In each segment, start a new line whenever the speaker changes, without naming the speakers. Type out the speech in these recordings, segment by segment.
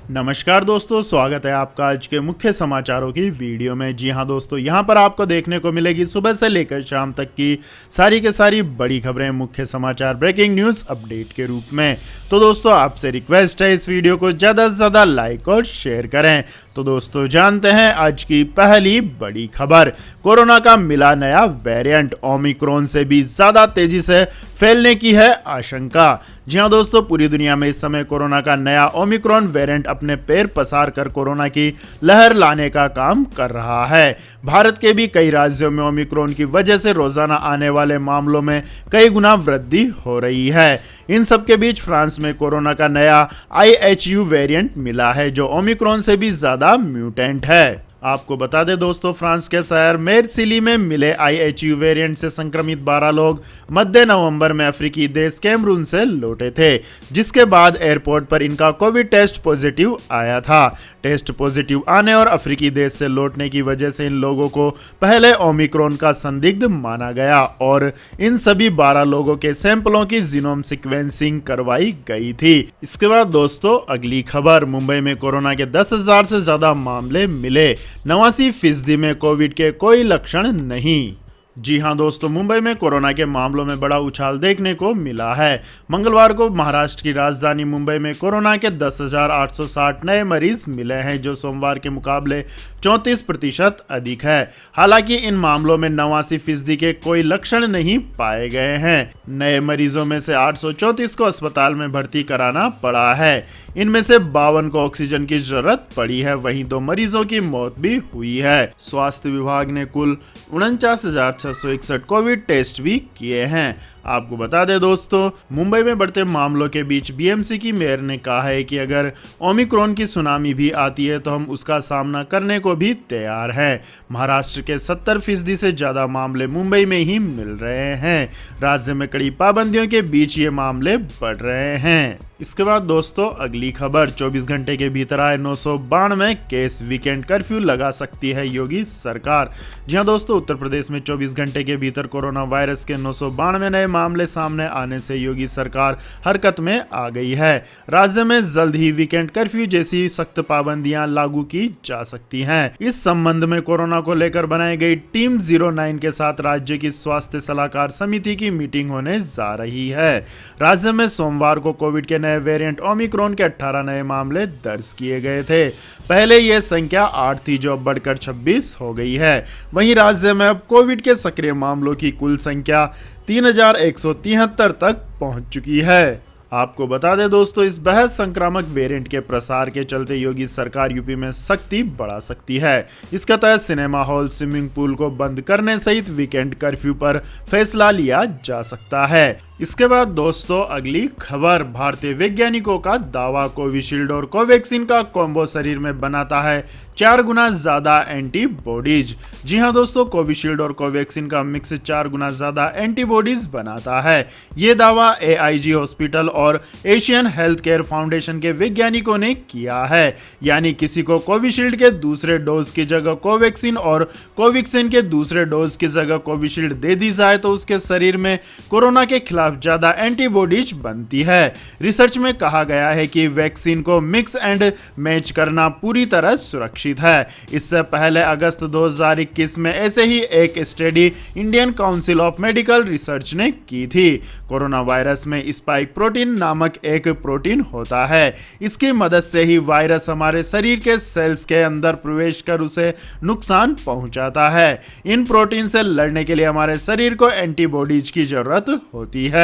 नमस्कार दोस्तों, स्वागत है आपका आज के मुख्य समाचारों की वीडियो में। जी हां दोस्तों, यहां पर आपको देखने को मिलेगी सुबह से लेकर शाम तक की सारी के सारी बड़ी खबरें, मुख्य समाचार, ब्रेकिंग न्यूज़ अपडेट के रूप में। तो दोस्तों आपसे रिक्वेस्ट है इस वीडियो को ज़्यादा से ज़्यादा लाइक और शेयर करें। तो दोस्तों जानते हैं आज की पहली बड़ी खबर। कोरोना का मिला नया वेरिएंट, ओमिक्रॉन से भी ज़्यादा तेजी से फैलने की है आशंका। जी हां दोस्तों, पूरी दुनिया में इस समय कोरोना का नया ओमिक्रॉन वेरिएंट अपने पैर पसार कर कोरोना की लहर लाने का काम कर रहा है। भारत के भी कई राज्यों में ओमिक्रॉन की वजह से रोजाना आने वाले मामलों में कई गुना वृद्धि हो रही है। इन सब के बीच फ्रांस में कोरोना का नया IHU वेरिएंट मिला है जो ओमिक्रॉन से भी ज्यादा म्यूटेंट है। आपको बता दें दोस्तों, फ्रांस के शहर मेर्सिली में मिले IHU वेरिएंट से संक्रमित 12 लोग मध्य नवंबर में अफ्रीकी देश कैमरून से लौटे थे, जिसके बाद एयरपोर्ट पर इनका कोविड टेस्ट पॉजिटिव आया था। टेस्ट पॉजिटिव आने और अफ्रीकी देश से लौटने की वजह से इन लोगों को पहले ओमिक्रॉन का संदिग्ध माना गया और इन सभी 12 लोगों के सैंपलों की जीनोम सीक्वेंसिंग करवाई गई थी। इसके बाद दोस्तों अगली खबर, मुंबई में कोरोना के 10,000 से ज्यादा मामले मिले, 89% में कोविड के कोई लक्षण नहीं। जी हां दोस्तों, मुंबई में कोरोना के मामलों में बड़ा उछाल देखने को मिला है। मंगलवार को महाराष्ट्र की राजधानी मुंबई में कोरोना के 10,860 नए मरीज मिले हैं, जो सोमवार के मुकाबले 34% अधिक है। हालांकि इन मामलों में 89% के कोई लक्षण नहीं पाए गए हैं। नए मरीजों में से 834 को अस्पताल में भर्ती कराना पड़ा है। इनमें से 52 को ऑक्सीजन की जरूरत पड़ी है, वहीं 2 मरीजों की मौत भी हुई है। स्वास्थ्य विभाग ने कुल 49,661 कोविड टेस्ट भी किए हैं। आपको बता दें दोस्तों, मुंबई में बढ़ते मामलों के बीच BMC की मेयर ने कहा है कि अगर ओमिक्रॉन की सुनामी भी आती है तो हम उसका सामना करने को भी तैयार हैं। महाराष्ट्र के 70% से ज़्यादा मामले मुंबई में ही मिल रहे हैं। राज्य में कड़ी पाबंदियों के बीच ये मामले बढ़ रहे हैं। इसके बाद दोस्तों अगली खबर, 24 घंटे के भीतर आए 992 केस, वीकेंड कर्फ्यू लगा सकती है योगी सरकार। जी हां दोस्तों, उत्तर प्रदेश में 24 घंटे के भीतर कोरोना वायरस के 992 नए मामले सामने आने से योगी सरकार हरकत में आ गई है। राज्य में जल्द ही वीकेंड कर्फ्यू जैसी सख्त पाबंदियां लागू की जा सकती हैं। इस संबंध में कोरोना को लेकर बनाई गई टीम 09 के साथ राज्य की स्वास्थ्य सलाहकार समिति की मीटिंग होने जा रही है। राज्य में सोमवार को कोविड के नए वेरिएंट ओमिक्रॉन के 18 नए मामले दर्ज किए गए थे। पहले यह संख्या 8 थी, जो अब बढ़कर 26 हो गई है। वहीं राज्य में अब कोविड के सक्रिय मामलों की कुल संख्या 3,173 तक पहुंच चुकी है। आपको बता दें दोस्तों, इस बेहद संक्रामक वेरिएंट के प्रसार के चलते योगी सरकार यूपी में सख्ती बढ़ा सकती है। इसके तहत सिनेमा हॉल, स्विमिंग पूल को बंद करने सहित वीकेंड कर्फ्यू पर फैसला लिया जा सकता है। इसके बाद दोस्तों अगली खबर, भारतीय वैज्ञानिकों का दावा, कोविशील्ड और कोवैक्सीन का कॉम्बो शरीर में बनाता है 4 गुना ज्यादा एंटीबॉडीज। जी हां दोस्तों, कोविशील्ड और कोवैक्सीन का मिक्स 4 गुना ज्यादा एंटीबॉडीज बनाता है। ये दावा AIG हॉस्पिटल और एशियन हेल्थ केयर फाउंडेशन के वैज्ञानिकों ने किया है। यानी किसी को कोविशील्ड के दूसरे डोज की जगह कोवैक्सीन और कोवैक्सीन के दूसरे डोज की जगह कोविशील्ड दे दी जाए तो उसके शरीर में कोरोना के खिलाफ ज्यादा एंटीबॉडीज बनती है। रिसर्च में कहा गया है कि वैक्सीन को मिक्स एंड मैच करना पूरी तरह सुरक्षित है। इससे पहले अगस्त 2021 में ऐसे ही एक study Indian council of medical research ने की थी। कोरोना वायरस में स्पाइक प्रोटीन नामक एक प्रोटीन होता है। इसकी मदद से ही वायरस हमारे शरीर के सेल्स के अंदर प्रवेश कर उसे नुकसान पहुंचाता है। इन प्रोटीन से लड़ने के लिए हमारे शरीर को एंटीबॉडीज की जरूरत होती है।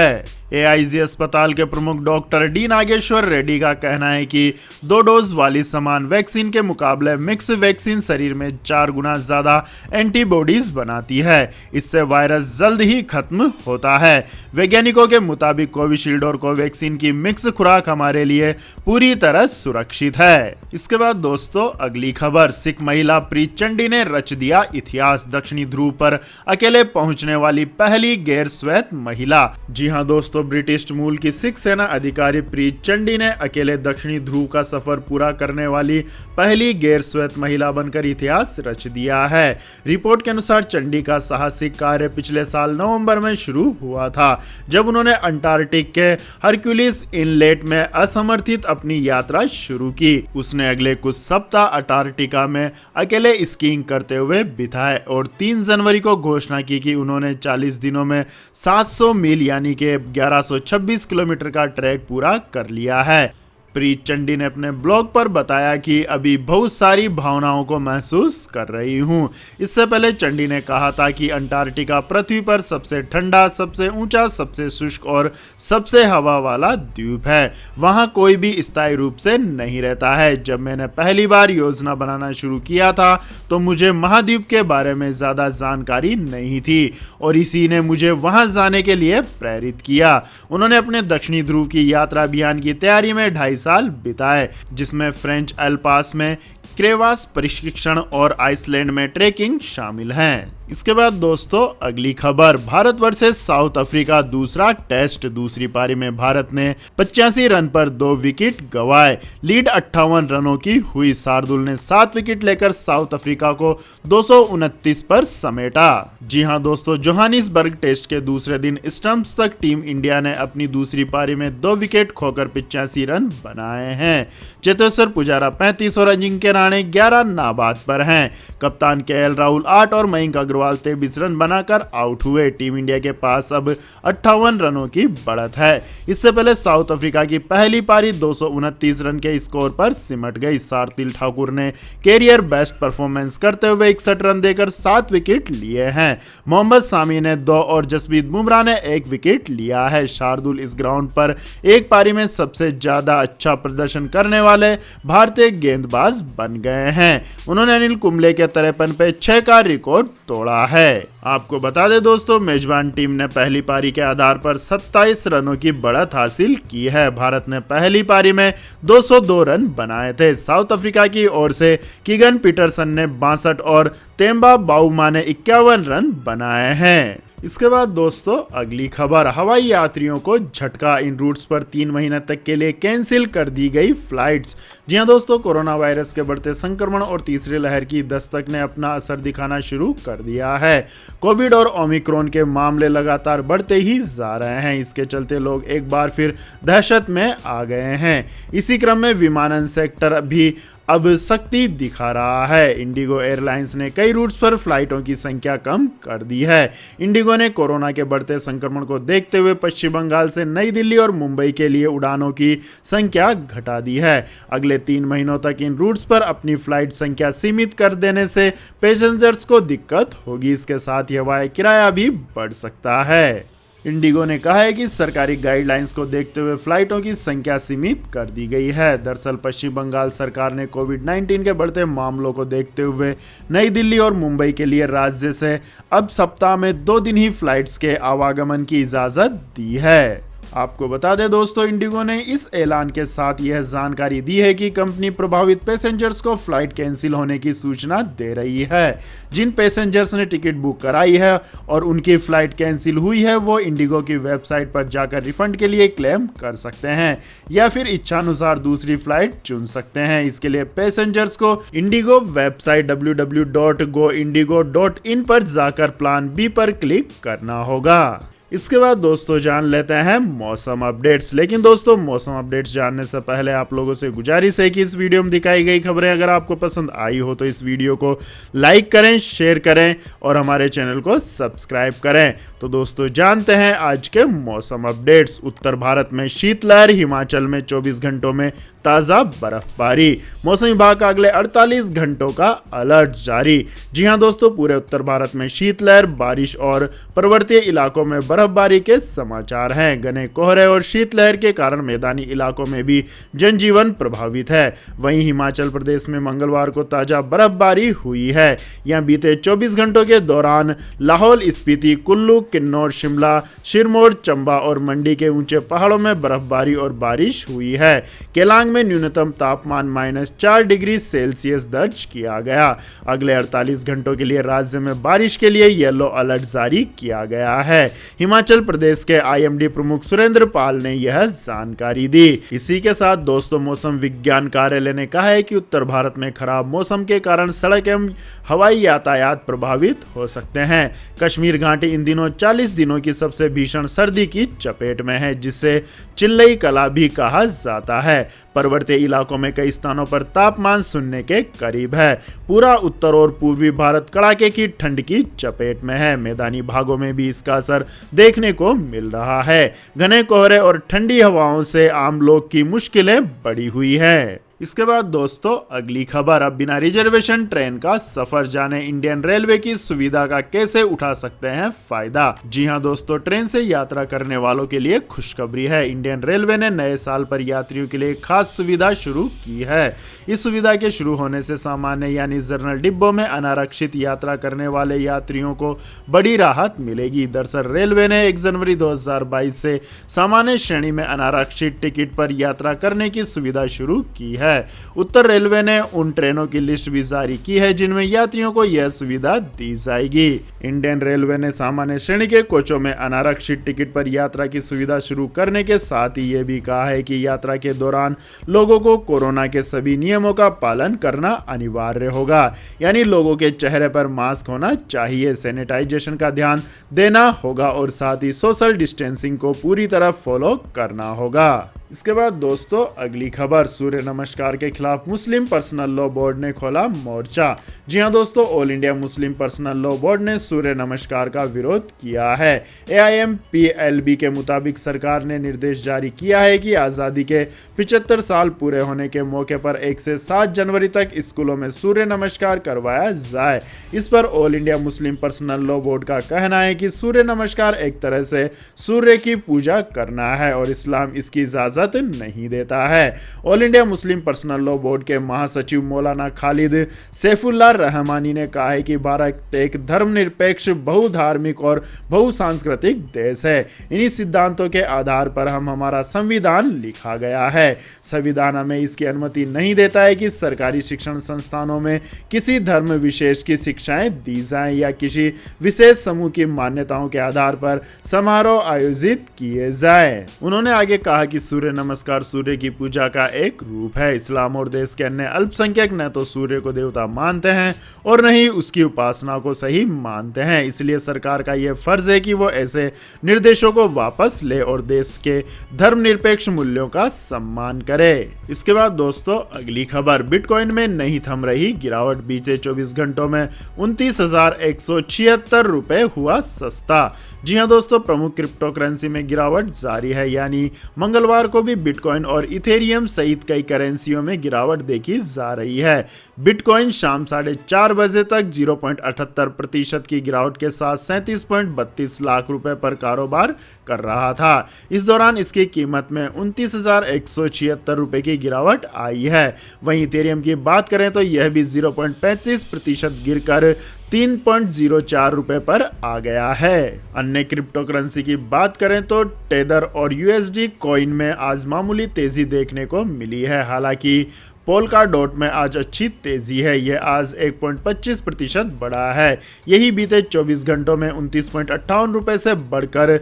AIG अस्पताल के प्रमुख डॉक्टर डी नागेश्वर रेड्डी का कहना है कि 2 डोज वाली समान वैक्सीन के मुकाबले मिक्स वैक्सीन शरीर में 4 गुना ज्यादा एंटीबॉडीज बनाती है। इससे वायरस जल्द ही खत्म होता है। वैज्ञानिकों के मुताबिक कोविशील्ड और कोवैक्सीन की मिक्स खुराक हमारे लिए पूरी तरह सुरक्षित है। इसके बाद दोस्तों अगली खबर, सिख महिला प्रीत चंडी ने रच दिया इतिहास, दक्षिणी ध्रुव पर अकेले पहुंचने वाली पहली गैर श्वेत महिला। जी जी हां दोस्तों, ब्रिटिश मूल की सिख सेना अधिकारी प्रीत चंडी ने अकेले दक्षिणी ध्रुव का सफर पूरा करने वाली पहली गैर श्वेत महिला बनकर इतिहास रच दिया है। रिपोर्ट के अनुसार चंडी का साहसिक कार्य पिछले साल नवंबर में शुरू हुआ था, जब उन्होंने अंटार्कटिक के हरक्यूलिस इनलेट में असमर्थित अपनी यात्रा शुरू की। उसने अगले कुछ सप्ताह अंटार्कटिका में अकेले स्कीइंग करते हुए बिताए और 3 जनवरी को घोषणा की कि उन्होंने 40 दिनों में 700 मील यानी कि 1126 किलोमीटर का ट्रैक पूरा कर लिया है। प्रीत चंडी ने अपने ब्लॉग पर बताया कि अभी बहुत सारी भावनाओं को महसूस कर रही हूं। इससे पहले चंडी ने कहा था कि अंटार्कटिका पृथ्वी पर सबसे ठंडा, सबसे ऊंचा, सबसे शुष्क और सबसे हवा वाला द्वीप है। वहां कोई भी स्थायी रूप से नहीं रहता है। जब मैंने पहली बार योजना बनाना शुरू किया था तो मुझे महाद्वीप के बारे में ज़्यादा जानकारी नहीं थी और इसी ने मुझे वहां जाने के लिए प्रेरित किया। उन्होंने अपने दक्षिणी ध्रुव की यात्रा अभियान की तैयारी में 2.5 साल बिताए, जिसमें फ्रेंच एल्पास में क्रेवास प्रशिक्षण और आइसलैंड में ट्रेकिंग शामिल हैं। इसके बाद दोस्तों अगली खबर, भारत वर्सेस साउथ अफ्रीका दूसरा टेस्ट। दूसरी पारी में भारत ने 85 रन पर 2 विकेट गंवाए। लीड 58 रनों की हुई। शार्दुल ने 7 विकेट लेकर साउथ अफ्रीका को 229 पर समेटा। जी हां दोस्तों, जोहानिसबर्ग टेस्ट के दूसरे दिन स्टंप्स तक टीम इंडिया ने अपनी दूसरी पारी में 2 विकेट खोकर 85 रन बनाए हैं। चेतेश्वर पुजारा 35 और अजिंक्य राणे 11 नाबाद पर हैं। कप्तान केएल राहुल 8 और मयंक अग्रवाल 23 रन बनाकर आउट हुए। टीम इंडिया के पास अब 58 रनों की बढ़त है। इससे पहले साउथ अफ्रीका की पहली पारी 229 रन के स्कोर पर सिमट गई। शार्दुल ठाकुर ने कैरियर बेस्ट परफॉर्मेंस करते हुए 61 रन देकर 7 विकेट लिए हैं। मोहम्मद सामी ने 2 और जसप्रीत बुमराह ने 1 विकेट लिया है। शार्दुल इस ग्राउंड पर एक पारी में सबसे ज्यादा अच्छा प्रदर्शन करने वाले भारतीय गेंदबाज बन गए हैं। उन्होंने अनिल कुंबले के 53 पे 6 का रिकॉर्ड तोड़ा है। आपको बता दें दोस्तों, मेजबान टीम ने पहली पारी के आधार पर 27 रनों की बढ़त हासिल की है। भारत ने पहली पारी में 202 रन बनाए थे। साउथ अफ्रीका की ओर से कीगन पीटरसन ने 62 और तेम्बा बाउमा ने 51 रन बनाए हैं। इसके बाद दोस्तों अगली खबर, हवाई यात्रियों को झटका। इन रूट्स पर 3 महीने तक के लिए कैंसिल कर दी गई फ्लाइट्स। जी हां दोस्तों, कोरोना वायरस के बढ़ते संक्रमण और तीसरी लहर की दस्तक ने अपना असर दिखाना शुरू कर दिया है। कोविड और ओमिक्रॉन के मामले लगातार बढ़ते ही जा रहे हैं। इसके चलते लोग एक बार फिर दहशत में आ गए हैं। इसी क्रम में विमानन सेक्टर भी अब सख्ती दिखा रहा है। इंडिगो एयरलाइंस ने कई रूट्स पर फ्लाइटों की संख्या कम कर दी है। इंडिगो ने कोरोना के बढ़ते संक्रमण को देखते हुए पश्चिम बंगाल से नई दिल्ली और मुंबई के लिए उड़ानों की संख्या घटा दी है। अगले 3 महीनों तक इन रूट्स पर अपनी फ्लाइट संख्या सीमित कर देने से पैसेंजर्स को दिक्कत होगी। इसके साथ ही हवाई किराया भी बढ़ सकता है। इंडिगो ने कहा है कि सरकारी गाइडलाइंस को देखते हुए फ्लाइटों की संख्या सीमित कर दी गई है। दरअसल पश्चिम बंगाल सरकार ने कोविड-19 के बढ़ते मामलों को देखते हुए नई दिल्ली और मुंबई के लिए राज्य से अब सप्ताह में 2 दिन ही फ्लाइट्स के आवागमन की इजाज़त दी है। आपको बता दें दोस्तों, इंडिगो ने इस ऐलान के साथ यह जानकारी दी है कि कंपनी प्रभावित पैसेंजर्स को फ्लाइट कैंसिल होने की सूचना दे रही है। जिन पैसेंजर्स ने टिकट बुक कराई है और उनकी फ्लाइट कैंसिल हुई है, वो इंडिगो की वेबसाइट पर जाकर रिफंड के लिए क्लेम कर सकते हैं या फिर इच्छानुसार दूसरी फ्लाइट चुन सकते हैं। इसके लिए पैसेंजर्स को इंडिगो वेबसाइट www.goindigo.in पर जाकर प्लान बी पर क्लिक करना होगा। इसके बाद दोस्तों जान लेते हैं मौसम अपडेट्स। लेकिन दोस्तों मौसम अपडेट्स जानने से पहले आप लोगों से गुजारिश है कि इस वीडियो में दिखाई गई खबरें अगर आपको पसंद आई हो तो इस वीडियो को लाइक करें, शेयर करें और हमारे चैनल को सब्सक्राइब करें। तो दोस्तों जानते हैं आज के मौसम अपडेट्स। उत्तर भारत में शीतलहर, हिमाचल में 24 घंटों में ताज़ा बर्फबारी। मौसम विभाग का अगले 48 घंटों का अलर्ट जारी। जी हां दोस्तों, पूरे उत्तर भारत में शीतलहर, बारिश और पर्वतीय इलाकों में बर्फबारी के समाचार हैं। घने कोहरे और शीतलहर के कारण मैदानी इलाकों में भी जनजीवन प्रभावित है। वहीं हिमाचल प्रदेश में मंगलवार को ताजा बर्फबारी हुई है। यहां बीते 24 घंटों के दौरान लाहौल स्पीति, कुल्लू, किन्नौर, शिमला, सिरमौर, चंबा और मंडी के ऊंचे पहाड़ों में बर्फबारी और बारिश हुई है। केलांग में न्यूनतम तापमान -4 डिग्री सेल्सियस दर्ज किया गया। अगले 48 घंटों के लिए राज्य में बारिश के लिए येलो अलर्ट जारी किया गया है। हिमाचल प्रदेश के IMD प्रमुख सुरेंद्र पाल ने यह जानकारी दी। इसी के साथ दोस्तों मौसम विज्ञान कार्यालय ने कहा है कि उत्तर भारत में खराब मौसम के कारण सड़क एवं हवाई यातायात प्रभावित हो सकते हैं। कश्मीर घाटी इन दिनों 40 दिनों की सबसे भीषण सर्दी की चपेट में है, जिसे चिल्लई कला भी कहा जाता है। पर्वतीय इलाकों में कई स्थानों पर तापमान शून्य के करीब है। पूरा उत्तर और पूर्वी भारत कड़ाके की ठंड की चपेट में है। मैदानी भागों में भी इसका असर देखने को मिल रहा है। घने कोहरे और ठंडी हवाओं से आम लोग की मुश्किलें बढ़ी हुई हैं। इसके बाद दोस्तों अगली खबर, अब बिना रिजर्वेशन ट्रेन का सफर जाने इंडियन रेलवे की सुविधा का कैसे उठा सकते हैं फायदा। जी हां दोस्तों, ट्रेन से यात्रा करने वालों के लिए खुशखबरी है। इंडियन रेलवे ने नए साल पर यात्रियों के लिए खास सुविधा शुरू की है। इस सुविधा के शुरू होने से सामान्य यानी जनरल डिब्बों में अनारक्षित यात्रा करने वाले यात्रियों को बड़ी राहत मिलेगी। दरअसल रेलवे ने 1 जनवरी 2022 से सामान्य श्रेणी में अनारक्षित टिकट पर यात्रा करने की सुविधा शुरू की है। उत्तर रेलवे ने उन ट्रेनों की लिस्ट भी जारी की है जिनमें यात्रियों को यह सुविधा दी जाएगी। इंडियन रेलवे ने सामान्य श्रेणी के कोचों में अनारक्षित टिकट पर यात्रा की सुविधा शुरू करने के साथ ही यह भी कहा है कि यात्रा के दौरान लोगों को कोरोना के सभी नियमों का पालन करना अनिवार्य होगा। यानी लोगों के चेहरे पर मास्क होना चाहिए, सैनिटाइजेशन का ध्यान देना होगा और साथ ही सोशल डिस्टेंसिंग को पूरी तरह फॉलो करना होगा। इसके बाद दोस्तों अगली खबर, सूर्य नमस्कार के खिलाफ मुस्लिम पर्सनल लॉ बोर्ड ने खोला मोर्चा। जी हां दोस्तों, all India Muslim personal law board ने सूर्य नमस्कार का विरोध किया है। AIMPLB के मुताबिक सरकार ने निर्देश जारी किया है कि आज़ादी के 75 साल पूरे होने के मौके पर 1 से 7 जनवरी तक स्कूलों में सूर्य नमस्कार करवाया जाए। इस पर all India Muslim personal law board का कहना है कि सूर्य नमस्कार एक तरह से सूर्य की पूजा करना है और इस्लाम इसकी इजाजत नहीं देता है। All India Muslim personal law board के महासचिव मौलाना खालिद सैफुल्लाह रहमानी ने कहा है कि भारत एक धर्मनिरपेक्ष, बहुधार्मिक और बहुसांस्कृतिक देश है। इन्हीं सिद्धांतों के आधार पर हमारा संविधान लिखा गया है। संविधान हमें इसकी अनुमति नहीं देता है कि सरकारी शिक्षण संस्थानों में किसी धर्म विशेष की शिक्षाएं दी जाएं या किसी विशेष समूह की मान्यताओं के आधार पर समारोह आयोजित किए जाएं। उन्होंने आगे कहा कि सूर्य नमस्कार सूर्य की पूजा का एक रूप है। इस्लाम और देश के अन्य अल्पसंख्यक न तो सूर्य को देवता मानते हैं और न ही उसकी उपासना को सही मानते हैं। इसलिए सरकार का यह फर्ज है कि वो ऐसे निर्देशों को वापस ले और देश के धर्मनिरपेक्ष मूल्यों का सम्मान करे। इसके बाद दोस्तों अगली खबर, बिटकॉइन में नहीं थम रही गिरावट। बीते 24 घंटों में 29,176 रुपए हुआ सस्ता। जी हां दोस्तों, प्रमुख क्रिप्टो करेंसी में गिरावट जारी है। यानी मंगलवार को भी बिटकॉइन और इथेरियम सहित कई करेंसियों में गिरावट देखी जा रही है। बिटकॉइन शाम 4:30 बजे तक 0.78% की गिरावट के साथ 37.32 लाख रुपए पर कारोबार कर रहा था। इस दौरान इसकी कीमत में 29,176 रुपए की गिरावट आई है। वहीं इथेरियम की बात करें तो यह भी 0.35% गिरकर 3.04 रुपए पर आ गया है। अन्य क्रिप्टो करेंसी की बात करें तो टेदर और USD कॉइन में आज मामूली तेजी देखने को मिली है। हालांकि पोलकाडॉट में आज अच्छी तेजी है, यह आज 1.25% बढ़ा है। यही बीते 24 घंटों में 29.58 रुपए से बढ़कर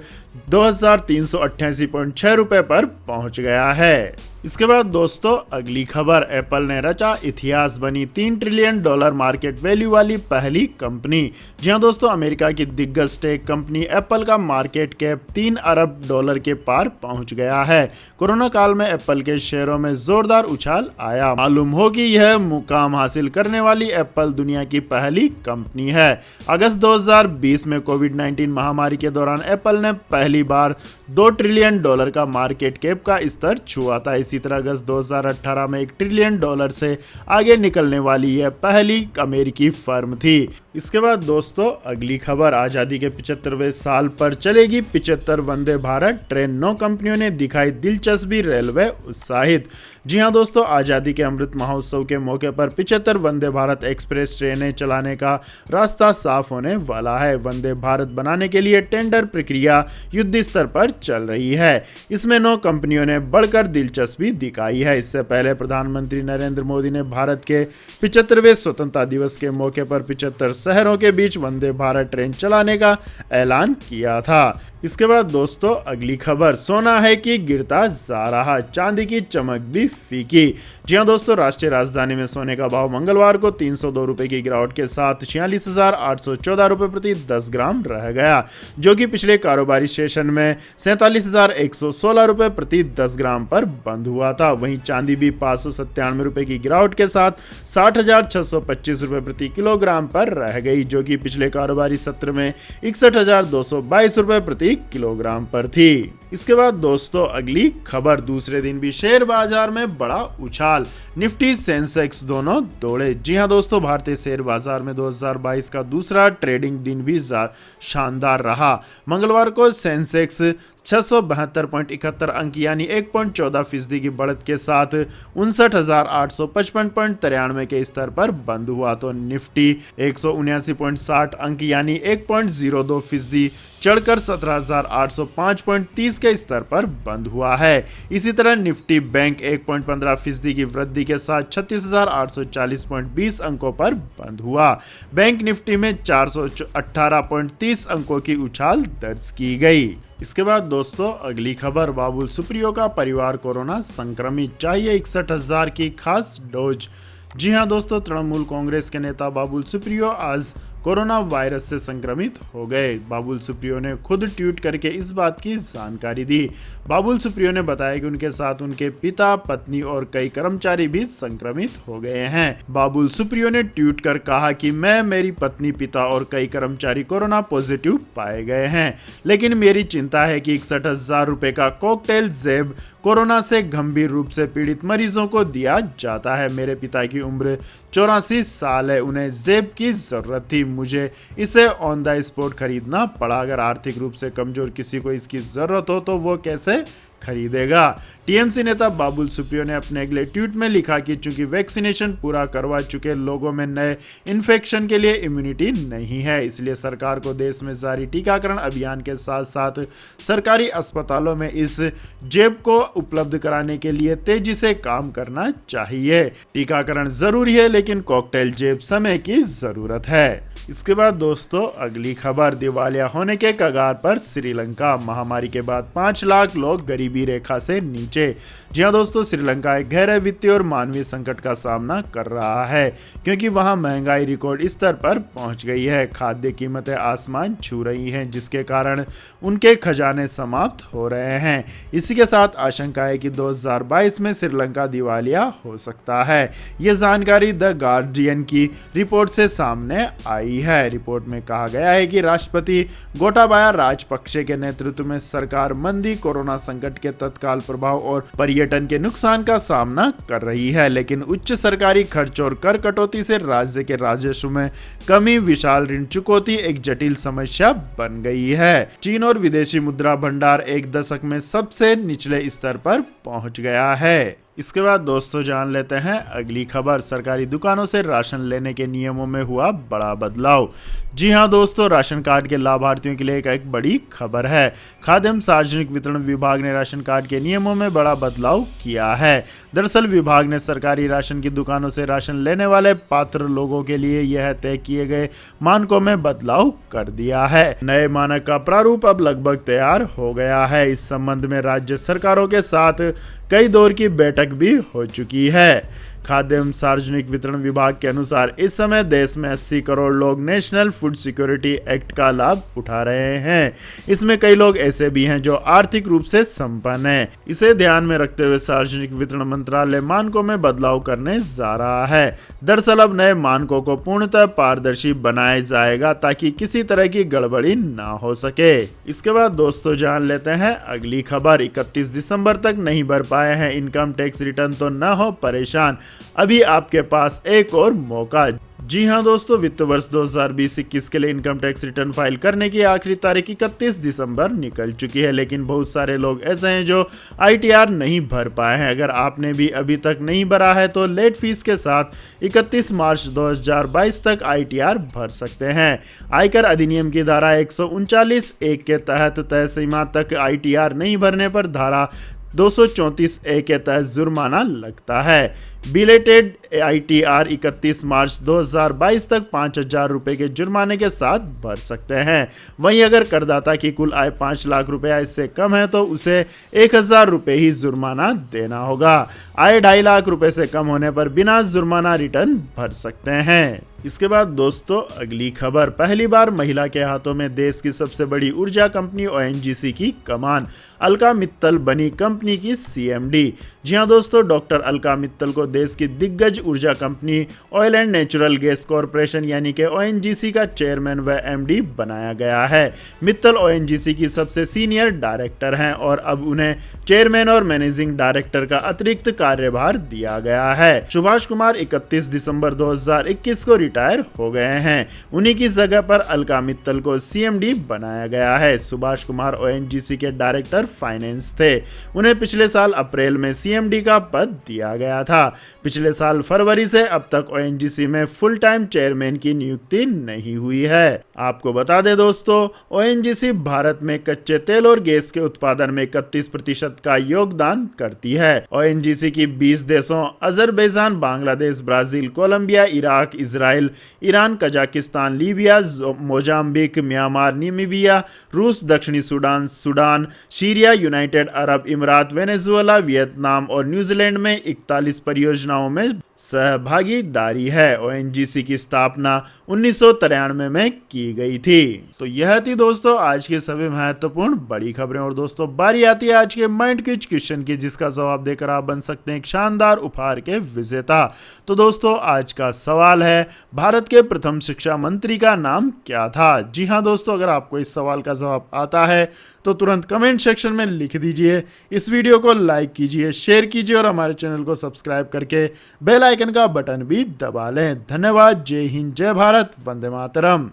2,388.6 रुपए पर पहुंच गया है। इसके बाद दोस्तों अगली खबर, एप्पल ने रचा इतिहास, बनी $3 ट्रिलियन मार्केट वैल्यू वाली पहली कंपनी। जी हां दोस्तों, अमेरिका की दिग्गज टेक कंपनी एप्पल का मार्केट कैप $3 अरब के पार पहुंच गया है। कोरोना काल में एप्पल के शेयरों में जोरदार उछाल आया। मालूम हो कि यह मुकाम हासिल करने वाली एप्पल दुनिया की पहली कंपनी है। अगस्त 2020 में कोविड-19 महामारी के दौरान एप्पल ने पहली बार $2 ट्रिलियन का मार्केट कैप का स्तर छुआ था। इसी तरह अगस्त 2018 में $1 ट्रिलियन से आगे निकलने वाली यह पहली अमेरिकी फर्म थी। इसके बाद दोस्तों अगली खबर, आजादी के 75वें साल पर चलेगी 75 वंदे भारत ट्रेन। 9 कंपनियों ने दिखाई दिलचस्पी, रेलवे उत्साहित। जी हां दोस्तों, आजादी के अमृत महोत्सव के मौके पर 75 वंदे भारत एक्सप्रेस ट्रेनें चलाने का रास्ता साफ होने वाला है। वंदे भारत बनाने के लिए टेंडर प्रक्रिया युद्ध स्तर पर चल रही है। इसमें 9 कंपनियों ने बढ़कर दिलचस्पी दिखाई है। इससे पहले प्रधानमंत्री नरेंद्र मोदी ने भारत के 75वें स्वतंत्रता दिवस के मौके पर 75 शहरों के बीच वंदे भारत ट्रेन चलाने का ऐलान किया था। इसके बाद दोस्तों अगली खबर, सोना है कि गिरता जा रहा, चांदी की चमक भी फीकी। जी हां दोस्तों, राष्ट्रीय राजधानी में सोने का भाव मंगलवार को 302 रुपए की गिरावट के साथ 46,814 रुपए प्रति 10 ग्राम रह गया, जो कि पिछले कारोबारी सेशन में 47,116 रुपए प्रति 10 ग्राम पर बंद हुआ था। वहीं चांदी भी 597 रुपए की गिरावट के साथ 60,625 रुपए प्रति किलोग्राम पर रह गई, जो कि पिछले कारोबारी सत्र में 61,222 रुपए प्रति किलोग्राम पर थी। इसके बाद दोस्तों अगली खबर, दूसरे दिन भी शेयर बाजार में बड़ा उछाल, निफ्टी सेंसेक्स दोनों दौड़े। जी हां दोस्तों, भारतीय शेयर बाजार में 2022 का दूसरा ट्रेडिंग दिन भी शानदार रहा। मंगलवार को सेंसेक्स 672.71 अंक यानी 1.14% की बढ़त के साथ 59,855.93 के स्तर पर बंद हुआ, तो निफ्टी 179.60 अंक यानी 1.02% चढ़कर 17,805.30 के स्तर पर बंद हुआ है। इसी तरह निफ्टी बैंक 1.15% की वृद्धि के साथ 36,840.20 अंकों पर बंद हुआ। बैंक निफ्टी में 418.30 अंकों की उछाल दर्ज की गई। इसके बाद दोस्तों अगली खबर, बाबुल सुप्रियो का परिवार कोरोना संक्रमित, चाहिए 61,000 की खास डोज। जी हां दोस्तों, तृणमूल कांग्रेस के नेता बाबुल सुप्रियो आज कोरोना वायरस से संक्रमित हो गए। बाबुल सुप्रियो ने खुद ट्वीट करके इस बात की जानकारी दी। बाबुल सुप्रियो ने बताया कि उनके साथ उनके पिता, पत्नी और कई कर्मचारी भी संक्रमित हो गए हैं। बाबुल सुप्रियो ने ट्वीट कर कहा कि मैं, मेरी पत्नी, पिता और कई कर्मचारी कोरोना पॉजिटिव पाए गए हैं, लेकिन मेरी चिंता है कि 61,000 रुपए का कॉकटेल जेब कोरोना से गंभीर रूप से पीड़ित मरीजों को दिया जाता है। मेरे पिता की उम्र 84 साल है, उन्हें जेब की जरूरत थी, मुझे इसे ऑन द स्पॉट खरीदना पड़ा। अगर आर्थिक रूप से कमजोर किसी को इसकी जरूरत हो तो वो कैसे खरीदेगा। टीएमसी नेता बाबुल सुप्रियो ने अपने अगले ट्वीट में लिखा कि चूंकि वैक्सीनेशन पूरा करवा चुके लोगों में नए इन्फेक्शन के लिए इम्यूनिटी नहीं है, इसलिए सरकार को देश में जारी टीकाकरण अभियान के साथ साथ सरकारी अस्पतालों में इस जेब को उपलब्ध कराने के लिए तेजी से काम करना चाहिए। टीकाकरण जरूरी है, लेकिन कॉकटेल जेब समय की जरूरत है। इसके बाद दोस्तों अगली खबर, दिवालिया होने के कगार पर श्रीलंका, महामारी के बाद 5 लाख लोग गरीबी रेखा से नीचे। जी हां दोस्तों, श्रीलंका एक गहरे वित्तीय और मानवीय संकट का सामना कर रहा है, क्योंकि वहां महंगाई रिकॉर्ड स्तर पर पहुंच गई है। खाद्य कीमतें आसमान छू रही हैं, जिसके कारण उनके खजाने समाप्त हो रहे हैं। इसी के साथ आशंका है कि 2022 में श्रीलंका दिवालिया हो सकता है। यह जानकारी द गार्डियन की रिपोर्ट से सामने आई है। रिपोर्ट में कहा गया है कि राष्ट्रपति गोटाबाया राजपक्षे के नेतृत्व में सरकार मंदी, कोरोना संकट के तत्काल प्रभाव और पर्यटन के नुकसान का सामना कर रही है, लेकिन उच्च सरकारी खर्च और कर कटौती से राज्य के राजस्व में कमी, विशाल ऋण चुकौती एक जटिल समस्या बन गई है। चीन और विदेशी मुद्रा भंडार एक दशक में सबसे निचले स्तर पर पहुंच गया है। इसके बाद दोस्तों जान लेते हैं अगली खबर, सरकारी दुकानों से राशन लेने के नियमों में हुआ बड़ा बदलाव। जी हां दोस्तों, राशन कार्ड के लाभार्थियों के लिए एक बड़ी खबर है। खाद्य एवं सार्वजनिक वितरण विभाग ने राशन कार्ड के नियमों में बड़ा बदलाव किया है। दरअसल विभाग ने सरकारी राशन की दुकानों से राशन लेने वाले पात्र लोगों के लिए यह तय किए गए मानकों में बदलाव कर दिया है। नए मानक का प्रारूप अब लगभग तैयार हो गया है। इस संबंध में राज्य सरकारों के साथ कई दौर की बैठक भी हो चुकी है। खाद्य एवं सार्वजनिक वितरण विभाग के अनुसार इस समय देश में 80 करोड़ लोग नेशनल फूड सिक्योरिटी एक्ट का लाभ उठा रहे हैं। इसमें कई लोग ऐसे भी हैं जो आर्थिक रूप से संपन्न हैं। इसे ध्यान में रखते हुए सार्वजनिक वितरण मंत्रालय मानकों में बदलाव करने जा रहा है। दरअसल अब नए मानकों को पूर्णतः पारदर्शी बनाया जाएगा ताकि किसी तरह की गड़बड़ी ना हो सके। इसके बाद दोस्तों जान लेते हैं अगली खबर, 31 दिसंबर तक नहीं भर पाए हैं इनकम टैक्स रिटर्न तो न हो परेशान, अभी आपके पास एक और मौका। जी हां दोस्तों, वित्त वर्ष 2020-21 के लिए इनकम टैक्स रिटर्न फाइल करने की आखिरी तारीख 31 दिसंबर निकल चुकी है, लेकिन बहुत सारे लोग ऐसे हैं जो आईटीआर नहीं भर पाए हैं। अगर आपने भी अभी तक नहीं भरा है तो लेट फीस के साथ 31 मार्च 2022 तक आईटीआर भर सकते हैं। आयकर अधिनियम की धारा 139(1) के तहत तय सीमा तक आईटीआर नहीं भरने पर धारा 234(a) के तहत जुर्माना लगता है। बिलेटेड ITR 31 मार्च 2022 तक 5,000 रुपए के जुर्माने के साथ भर सकते हैं। वहीं अगर करदाता की कुल आय 5 लाख रुपया इससे कम है तो उसे 1,000 रुपए ही जुर्माना देना होगा। आय 2.5 लाख रुपए से कम होने पर बिना जुर्माना रिटर्न भर सकते हैं। इसके बाद दोस्तों अगली खबर, पहली बार महिला के हाथों में देश की सबसे बड़ी ऊर्जा कंपनी ONGC की कमान, अलका मित्तल बनी कंपनी की CMD। जी हां दोस्तों, डॉक्टर अलका मित्तल को देश की दिग्गज ऊर्जा company oil and natural gas corporation यानी कि ONGC का चेयरमैन व MD बनाया गया है। मित्तल ONGC की सबसे सीनियर डायरेक्टर हैं और अब उन्हें चेयरमैन और मैनेजिंग डायरेक्टर का अतिरिक्त कार्यभार दिया गया है। सुभाष कुमार 31 दिसंबर 2021 को रिटायर हो गए हैं। उन्हीं की जगह पर अलका मित्तल को CMD बनाया गया है। सुभाष कुमार ONGC के डायरेक्टर फाइनेंस थे। उन्हें पिछले साल अप्रैल में CMD का पद दिया गया था। पिछले साल फरवरी से अब तक ONGC में फुल टाइम चेयरमैन की नियुक्ति नहीं हुई है। आपको बता दें दोस्तों, ONGC भारत में कच्चे तेल और गैस के उत्पादन में 31% का योगदान करती है। ONGC की 20 देशों Azerbaijan, Bangladesh, Brazil, Colombia, Iraq, Israel, Iran, Kazakhstan, Libya, Mozambique, Myanmar, Namibia, रूस, दक्षिणी सूडान, सीरिया, यूनाइटेड अरब इमारात, वेनेजुएला, वियतनाम और न्यूजीलैंड में 41 परियोजनाओं में सहभागीदारी है। ONGC की स्थापना 1993 में की गई थी। तो यह थी दोस्तों आज के सभी महत्वपूर्ण बड़ी खबरें। और दोस्तों बारी आती है आज के माइंड क्विज क्वेश्चन की, जिसका जवाब देकर आप बन सकते हैं एक शानदार उपहार के विजेता। तो दोस्तों आज का सवाल है, भारत के प्रथम शिक्षा मंत्री का नाम क्या था? जी हाँ दोस्तों, अगर आपको इस सवाल का जवाब आता है तो तुरंत कमेंट सेक्शन में लिख दीजिए। इस वीडियो को लाइक कीजिए, शेयर कीजिए और हमारे चैनल को सब्सक्राइब करके बेल आइकन का बटन भी दबा लें। धन्यवाद। जय हिंद, जय भारत, वंदे मातरम।